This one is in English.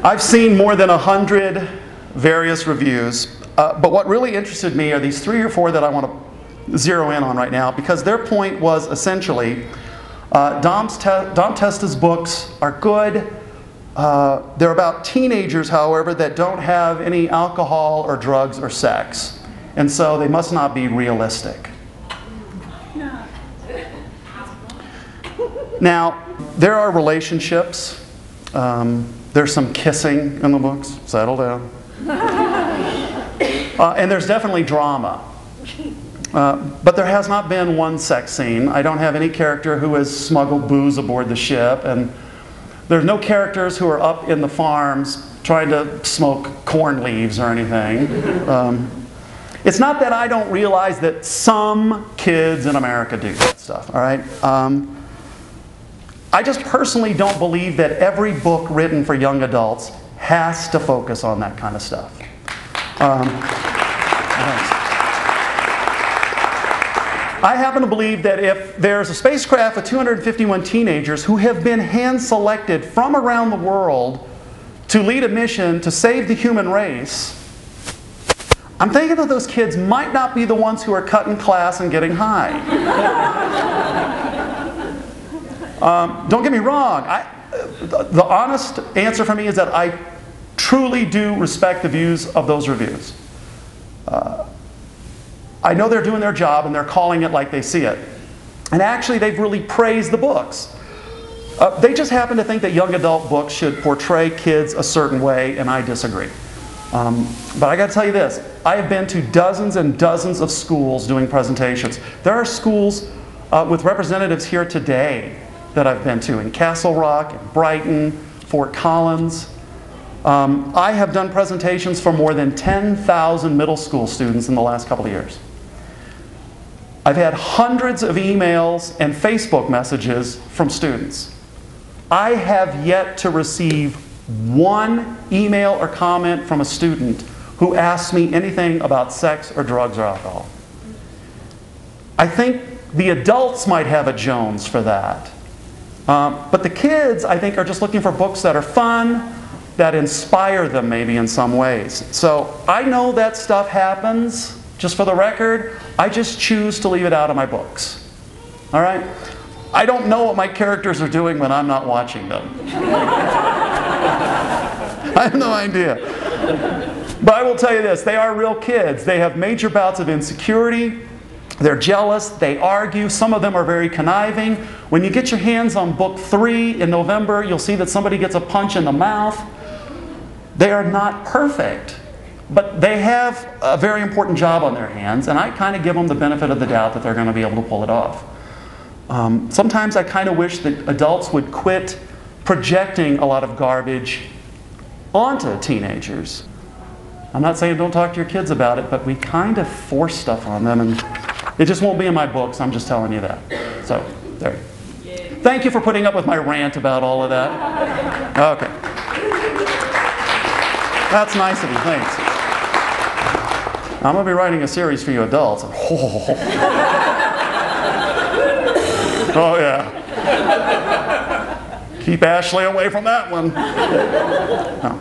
I've seen more than 100 various reviews, but what really interested me are these 3 or 4 that I want to zero in on right now, because their point was essentially, Dom Testa's books are good. They're about teenagers, however, that don't have any alcohol or drugs or sex, and so they must not be realistic. Now, there are relationships. There's some kissing in the books. Settle down. And there's definitely drama. But there has not been one sex scene. I don't have any character who has smuggled booze aboard the ship, and there's no characters who are up in the farms trying to smoke corn leaves or anything. It's not that I don't realize that some kids in America do that stuff, all right? I just personally don't believe that every book written for young adults has to focus on that kind of stuff. I happen to believe that if there's a spacecraft with 251 teenagers who have been hand-selected from around the world to lead a mission to save the human race, I'm thinking that those kids might not be the ones who are cutting class and getting high. Don't get me wrong. The honest answer for me is that I truly do respect the views of those reviews. I know they're doing their job and they're calling it like they see it. And actually, they've really praised the books. They just happen to think that young adult books should portray kids a certain way, and I disagree. But I got to tell you this. I have been to dozens and dozens of schools doing presentations. There are schools with representatives here today that I've been to in Castle Rock, in Brighton, Fort Collins. I have done presentations for more than 10,000 middle school students in the last couple of years. I've had hundreds of emails and Facebook messages from students. I have yet to receive one email or comment from a student who asks me anything about sex or drugs or alcohol. I think the adults might have a Jones for that. But the kids, I think, are just looking for books that are fun, that inspire them maybe in some ways. So I know that stuff happens. Just for the record, I just choose to leave it out of my books. All right? I don't know what my characters are doing when I'm not watching them. I have no idea. But I will tell you this, they are real kids. They have major bouts of insecurity. They're jealous, they argue, some of them are very conniving. When you get your hands on book 3 in November, you'll see that somebody gets a punch in the mouth. They are not perfect, but they have a very important job on their hands, and I kind of give them the benefit of the doubt that they're going to be able to pull it off. Sometimes I kind of wish that adults would quit projecting a lot of garbage onto teenagers. I'm not saying don't talk to your kids about it, but we kind of force stuff on them, and it just won't be in my books. I'm just telling you that. So, there. Thank you for putting up with my rant about all of that. Okay. That's nice of you. Thanks. I'm going to be writing a series for you adults. Oh, yeah. Keep Ashley away from that one. No.